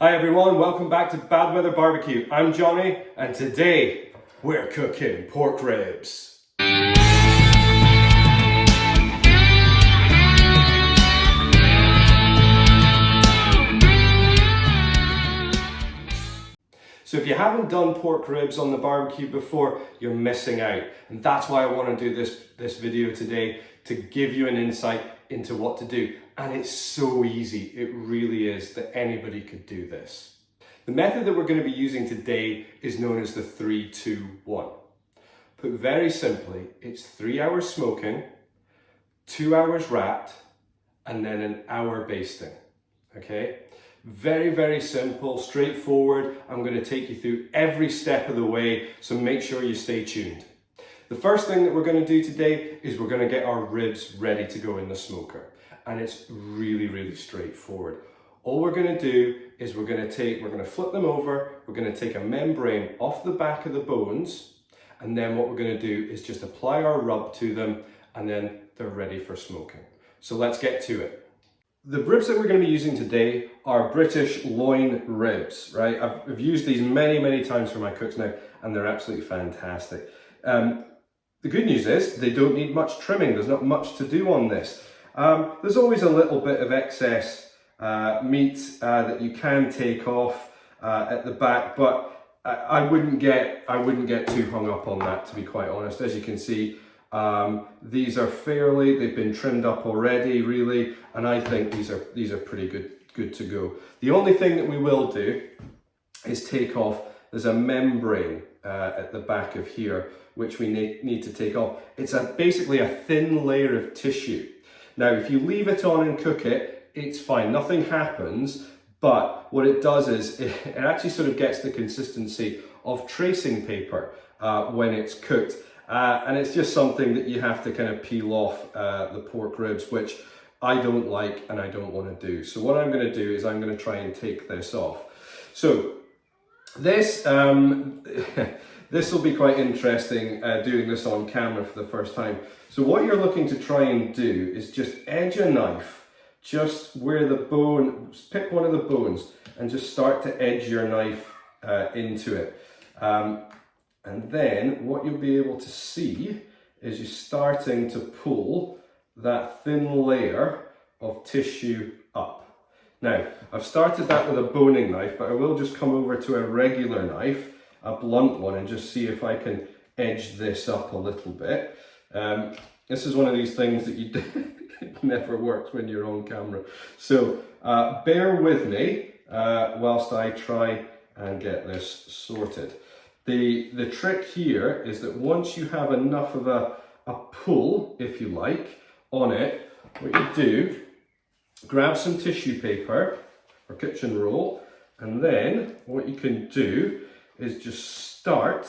Hi everyone, welcome back to Bad Weather Barbecue. I'm Johnny, and today we're cooking pork ribs. So if you haven't done pork ribs on the barbecue before, you're missing out. And that's why I want to do this video today, to give you an insight into what to do. And it's so easy, it really is, that anybody could do this. The method that we're going to be using today is known as the 3-2-1. Put very simply, it's 3 hours smoking, 2 hours wrapped, and then an hour basting, okay? Very, very simple, straightforward. I'm going to take you through every step of the way, so make sure you stay tuned. The first thing that we're going to do today is we're going to get our ribs ready to go in the smoker. And it's really, really straightforward. All we're going to do is we're going to flip them over, we're going to take a membrane off the back of the bones, and then what we're going to do is just apply our rub to them, and then they're ready for smoking. So let's get to it. The ribs that we're going to be using today are British loin ribs, right? I've used these many, many times for my cooks now, and they're absolutely fantastic. The good news is they don't need much trimming. There's not much to do on this. There's always a little bit of excess meat that you can take off at the back, but I wouldn't get too hung up on that, to be quite honest. As you can see, these are they've been trimmed up already, really, and I think these are pretty good to go. The only thing that we will do is take off, there's a membrane at the back of here which we need to take off. It's basically a thin layer of tissue. Now, if you leave it on and cook it, it's fine, nothing happens, but what it does is it actually sort of gets the consistency of tracing paper when it's cooked. And it's just something that you have to kind of peel off the pork ribs, which I don't like and I don't want to do. So what I'm going to do is I'm going to try and take this off. So this this will be quite interesting doing this on camera for the first time. So what you're looking to try and do is just edge a knife just where the bone, pick one of the bones and just start to edge your knife into it. And then what you'll be able to see is you're starting to pull that thin layer of tissue up. Now, I've started that with a boning knife, but I will just come over to a regular knife, a blunt one, and just see if I can edge this up a little bit. This is one of these things that you do, it never works when you're on camera. So bear with me whilst I try and get this sorted. The trick here is that once you have enough of a pull, if you like, on it, what you do, grab some tissue paper or kitchen roll, and then what you can do is just start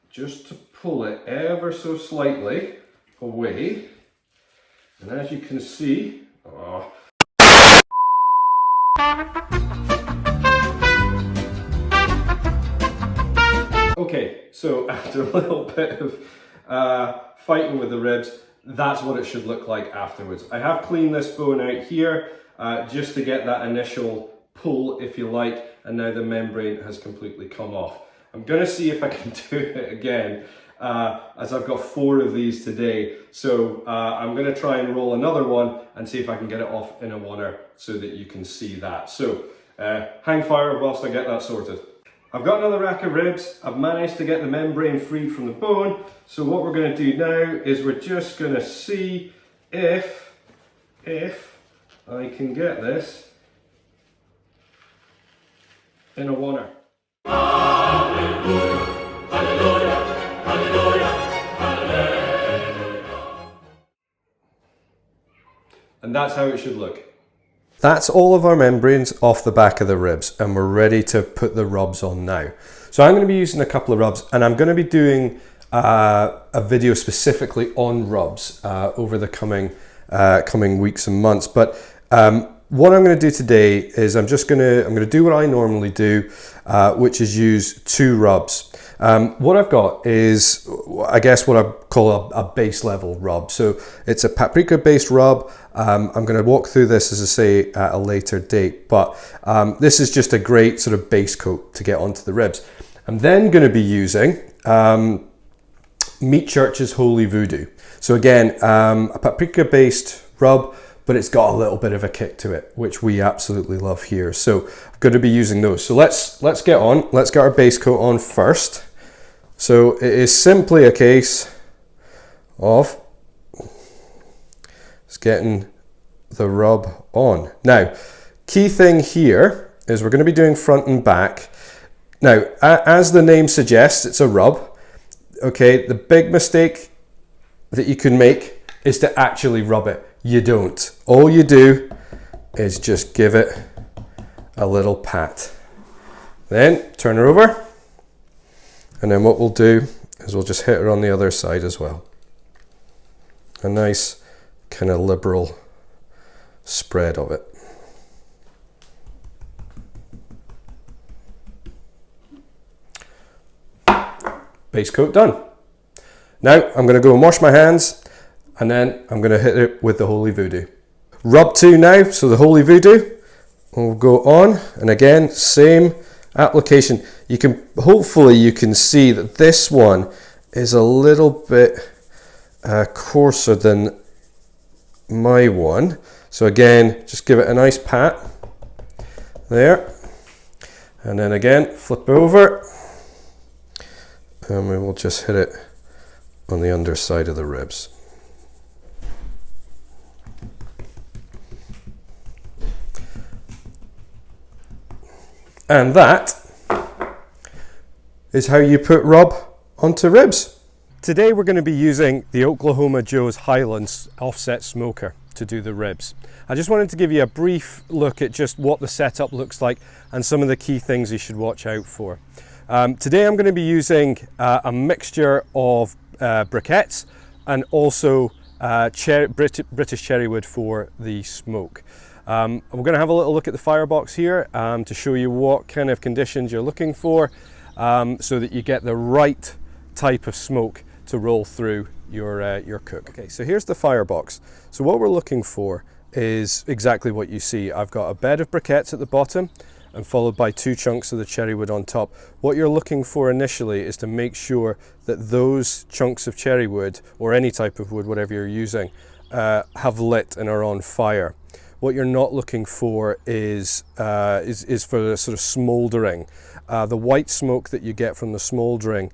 just to pull it ever so slightly away. And as you can see, okay, so after a little bit of fighting with the ribs, that's what it should look like afterwards. I have cleaned this bone out here just to get that initial pull, if you like, and now the membrane has completely come off. I'm going to see if I can do it again, as I've got 4 of these today. So I'm going to try and roll another one and see if I can get it off in a oneer so that you can see that. So hang fire whilst I get that sorted. I've got another rack of ribs. I've managed to get the membrane freed from the bone. So what we're going to do now is we're just going to see if I can get this in a oneer. Hallelujah, hallelujah, hallelujah, hallelujah. And that's how it should look. That's all of our membranes off the back of the ribs, and we're ready to put the rubs on now. So I'm going to be using a couple of rubs, and I'm going to be doing a video specifically on rubs over the coming weeks and months. But what I'm going to do today is I'm going to do what I normally do, which is use 2 rubs. What I've got is, I guess, what I call a base level rub. So it's a paprika based rub. I'm going to walk through this, as I say, at a later date, but this is just a great sort of base coat to get onto the ribs. I'm then going to be using Meat Church's Holy Voodoo. So again, a paprika based rub, but it's got a little bit of a kick to it, which we absolutely love here. So I'm going to be using those. So let's get on. Let's get our base coat on first. So it is simply a case of just getting the rub on. Now, key thing here is we're going to be doing front and back. Now, as the name suggests, it's a rub. Okay, the big mistake that you can make is to actually rub it. You don't. All you do is just give it a little pat. Then turn her over, and then what we'll do is we'll just hit her on the other side as well. A nice kind of liberal spread of it. Base coat done. Now I'm going to go and wash my hands, and then I'm going to hit it with the Holy Voodoo. Rub 2 now, so the Holy Voodoo will go on, and again, same application. Hopefully you can see that this one is a little bit coarser than my one. So again, just give it a nice pat there, and then again, flip over, and we will just hit it on the underside of the ribs. And that is how you put rub onto ribs. Today we're going to be using the Oklahoma Joe's Highland offset smoker to do the ribs. I just wanted to give you a brief look at just what the setup looks like and some of the key things you should watch out for. Today I'm going to be using a mixture of briquettes and also British cherry wood for the smoke. We're going to have a little look at the firebox here to show you what kind of conditions you're looking for so that you get the right type of smoke to roll through your cook. Okay, so here's the firebox. So what we're looking for is exactly what you see. I've got a bed of briquettes at the bottom and followed by 2 chunks of the cherry wood on top. What you're looking for initially is to make sure that those chunks of cherry wood, or any type of wood, whatever you're using, have lit and are on fire. What you're not looking for is for the sort of smouldering. The white smoke that you get from the smouldering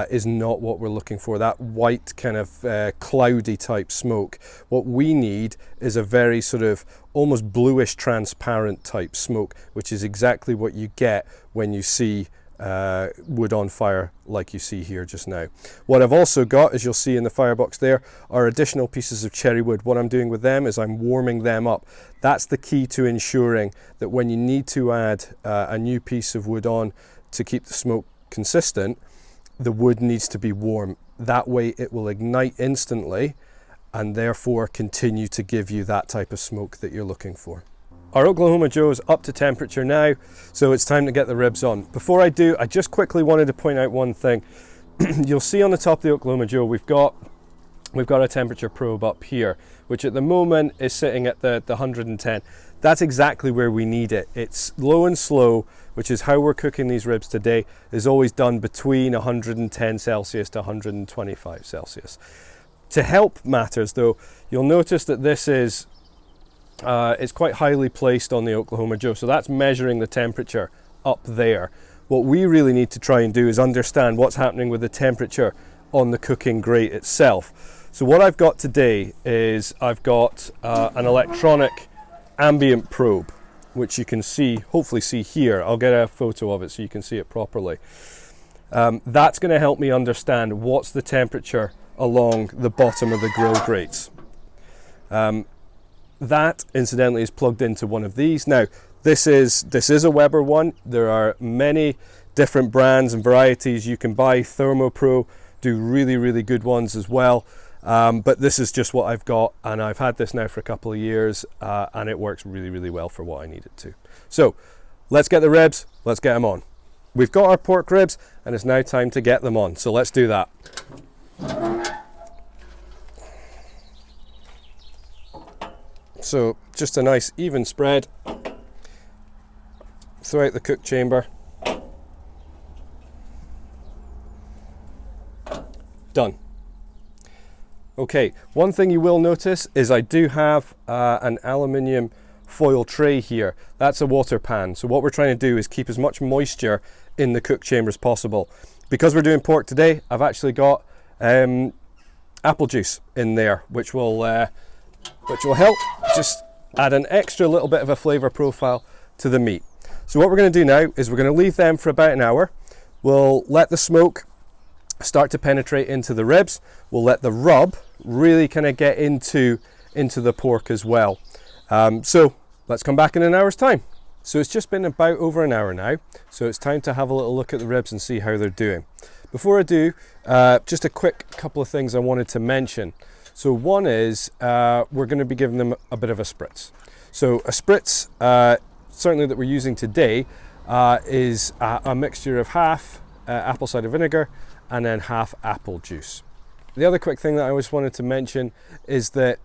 is not what we're looking for. That white kind of cloudy type smoke. What we need is a very sort of almost bluish transparent type smoke, which is exactly what you get when you see wood on fire like you see here just now. What I've also got, as you'll see in the firebox there, are additional pieces of cherry wood. What I'm doing with them is I'm warming them up. That's the key to ensuring that when you need to add a new piece of wood on to keep the smoke consistent, the wood needs to be warm. That way it will ignite instantly and therefore continue to give you that type of smoke that you're looking for. Our Oklahoma Joe is up to temperature now, so it's time to get the ribs on. Before I do, I just quickly wanted to point out one thing. You'll see on the top of the Oklahoma Joe we've got a temperature probe up here, which at the moment is sitting at the 110. That's exactly where we need it. It's low and slow, which is how we're cooking these ribs today, is always done between 110 Celsius to 125 Celsius. To help matters though, you'll notice that this is it's quite highly placed on the Oklahoma Joe, so that's measuring the temperature up there. What we really need to try and do is understand what's happening with the temperature on the cooking grate itself. So what I've got today is I've got an electronic ambient probe, which you can see, hopefully see here. I'll get a photo of it so you can see it properly. That's going to help me understand what's the temperature along the bottom of the grill grates. That incidentally is plugged into one of these. Now this is a Weber one. There are many different brands and varieties you can buy. Thermopro do really good ones as well, but this is just what I've got, and I've had this now for a couple of years and it works really well for what I need it to. So let's get the ribs, let's get them on. we've got our pork ribs and it's now time to get them on. So let's do that. So just a nice even spread throughout the cook chamber. Done. Okay, one thing you will notice is I do have an aluminium foil tray here. That's a water pan. So what we're trying to do is keep as much moisture in the cook chamber as possible. Because we're doing pork today, I've actually got apple juice in there, which will help just add an extra little bit of a flavour profile to the meat. So what we're going to do now is we're going to leave them for about an hour. We'll let the smoke start to penetrate into the ribs. We'll let the rub really kind of get into the pork as well. So let's come back in an hour's time. So it's just been about over an hour now, so it's time to have a little look at the ribs and see how they're doing. Before I do, just a quick couple of things I wanted to mention. So one is we're going to be giving them a bit of a spritz. So a spritz, certainly that we're using today, is a mixture of half apple cider vinegar and then half apple juice. The other quick thing that I always wanted to mention is that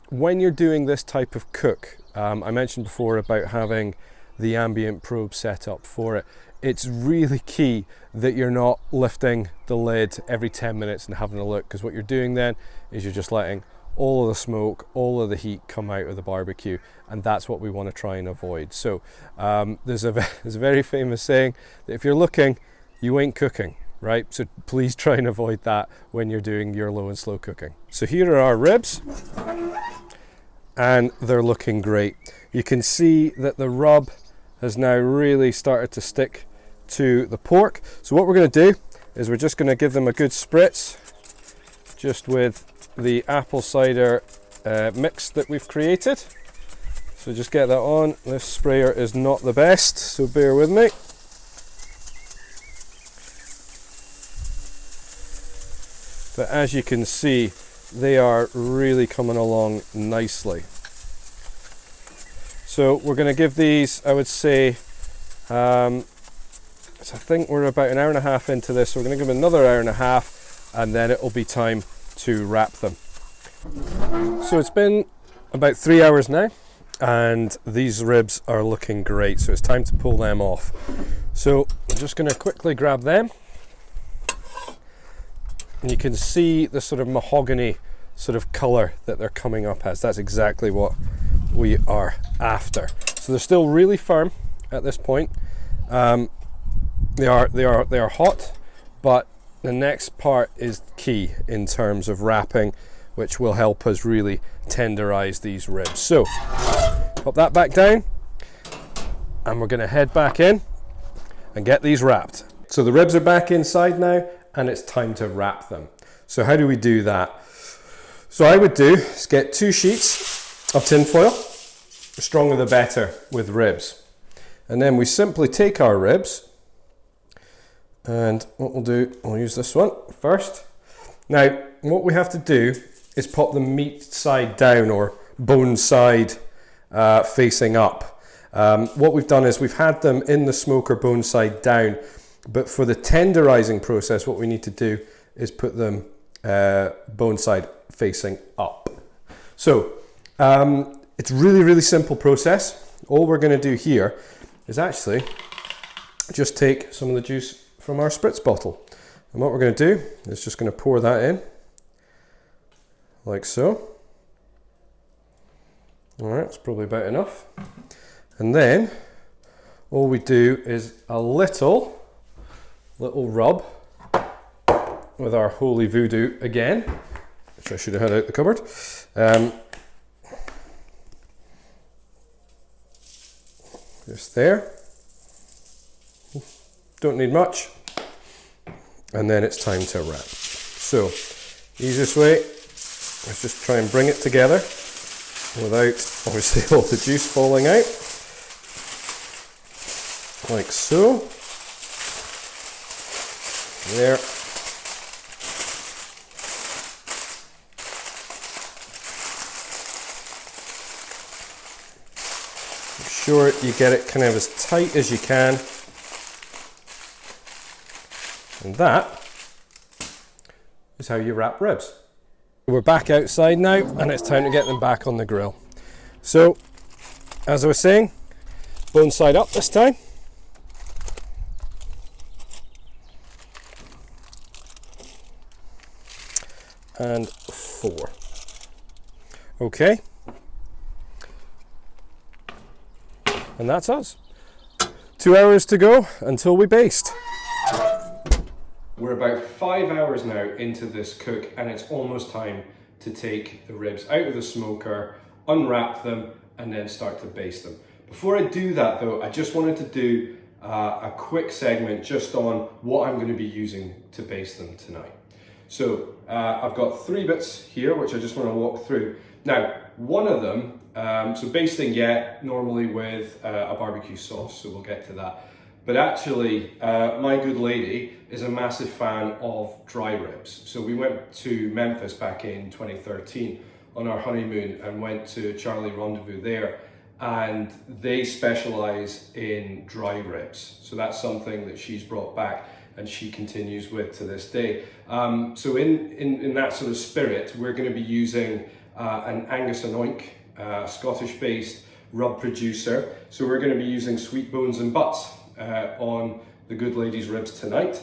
when you're doing this type of cook, I mentioned before about having the ambient probe set up for it. It's really key that you're not lifting the lid every 10 minutes and having a look, because what you're doing then is you're just letting all of the smoke, all of the heat come out of the barbecue, and that's what we want to try and avoid. So there's a very famous saying that if you're looking, you ain't cooking. Right, so please try and avoid that when you're doing your low and slow cooking. So here are our ribs, and they're looking great. You can see that the rub has now really started to stick to the pork. So what we're going to do is we're just going to give them a good spritz, just with the apple cider mix that we've created. So just get that on. This sprayer is not the best, so bear with me. But as you can see, they are really coming along nicely. So we're going to give these, I would say, so I think we're about an hour and a half into this, so we're going to give them another hour and a half, and then it will be time to wrap them. So it's been about 3 hours now, and these ribs are looking great, so it's time to pull them off. So I'm just going to quickly grab them. And you can see the sort of mahogany sort of colour that they're coming up as. That's exactly what we are after. So they're still really firm at this point. They are hot, but the next part is key in terms of wrapping, which will help us really tenderize these ribs. So pop that back down, and we're going to head back in and get these wrapped. So the ribs are back inside now, and it's time to wrap them. So how do we do that? So I would do is get 2 sheets of tin foil, the stronger the better with ribs. And then we simply take our ribs, and what we'll do, we'll use this one first. Now, what we have to do is pop the meat side down, or bone side facing up. What we've done is we've had them in the smoker bone side down, but for the tenderizing process, what we need to do is put them bone side facing up. So it's really, really simple process. All we're going to do here is actually just take some of the juice from our spritz bottle. And what we're going to do is just going to pour that in, like so. All right, it's probably about enough. And then all we do is a little rub with our holy voodoo again, which I should have had out the cupboard. Just there. Don't need much. And then it's time to wrap. So, easiest way is just try and bring it together without obviously all the juice falling out. Like so. There. Make sure you get it kind of as tight as you can. And that is how you wrap ribs. We're back outside now, and it's time to get them back on the grill. So, as I was saying, bone side up this time. And 4. Okay. And that's us. 2 hours to go until we baste. We're about 5 hours now into this cook, and it's almost time to take the ribs out of the smoker, unwrap them, and then start to baste them. Before I do that though, I just wanted to do a quick segment just on what I'm going to be using to baste them tonight. So I've got 3 bits here which I just want to walk through. Now, one of them, so basting, yeah, normally with a barbecue sauce, so we'll get to that. But actually, my good lady is a massive fan of dry ribs. So we went to Memphis back in 2013 on our honeymoon and went to Charlie Rendezvous there, and they specialize in dry ribs. So that's something that she's brought back and she continues with to this day. So in that sort of spirit, we're going to be using an Angus and Oink, Scottish-based rub producer. So we're going to be using sweet bones and butts on the good lady's ribs tonight.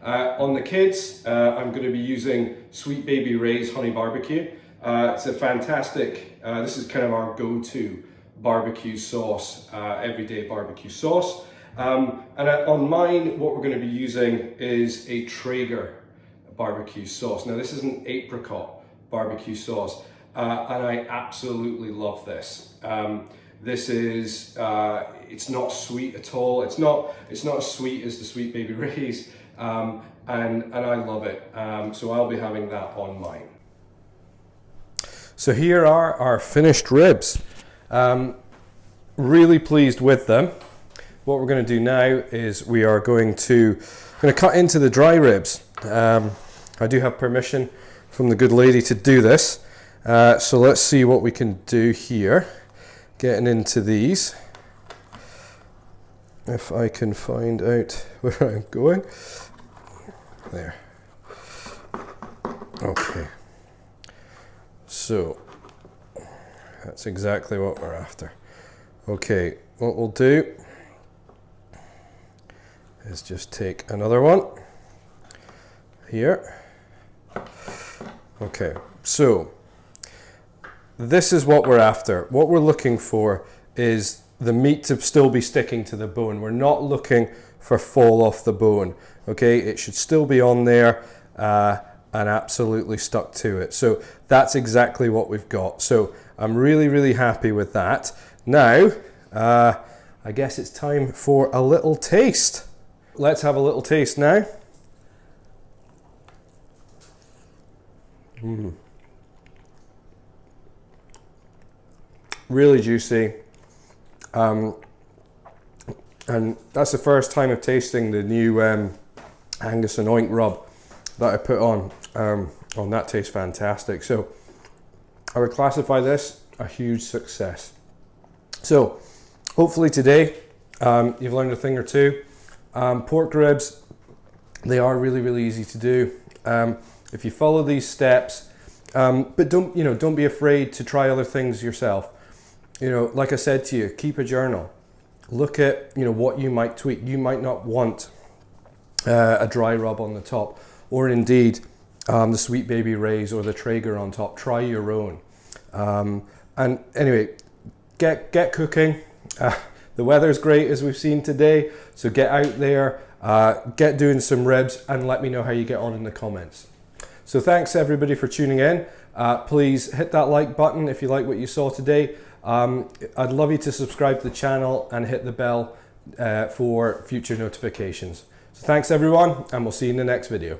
On the kids, I'm going to be using Sweet Baby Ray's Honey Barbecue. It's a fantastic, this is kind of our go-to barbecue sauce, everyday barbecue sauce. And on mine, what we're going to be using is a Traeger barbecue sauce. Now this is an apricot barbecue sauce, and I absolutely love this. This is, it's not sweet at all. It's not as sweet as the Sweet Baby Ray's, and I love it. So I'll be having that on mine. So here are our finished ribs. Really pleased with them. What we're going to do now is we are going to cut into the dry ribs. I do have permission from the good lady to do this. So let's see what we can do here. Getting into these. If I can find out where I'm going. There. Okay. So that's exactly what we're after. Okay, what we'll do is just take another one here. Okay, so this is what we're after. What we're looking for is the meat to still be sticking to the bone. We're not looking for fall off the bone. Okay, it should still be on there and absolutely stuck to it. So that's exactly what we've got. So I'm really, really happy with that. Now, I guess it's time for a little taste. Let's have a little taste now. Really juicy. And that's the first time of tasting the new Angus and Oink rub that I put on. That tastes fantastic. So I would classify this a huge success. So hopefully today you've learned a thing or two. Pork ribs, they are really, really easy to do. If you follow these steps, but don't be afraid to try other things yourself. Like I said to you, keep a journal. Look at what you might tweak. You might not want a dry rub on the top, or indeed the Sweet Baby Ray's or the Traeger on top. Try your own. And anyway, get cooking. The weather's great as we've seen today, so get out there, get doing some ribs, and let me know how you get on in the comments. So thanks everybody for tuning in. Please hit that like button if you like what you saw today. I'd love you to subscribe to the channel and hit the bell for future notifications. So thanks everyone, and we'll see you in the next video.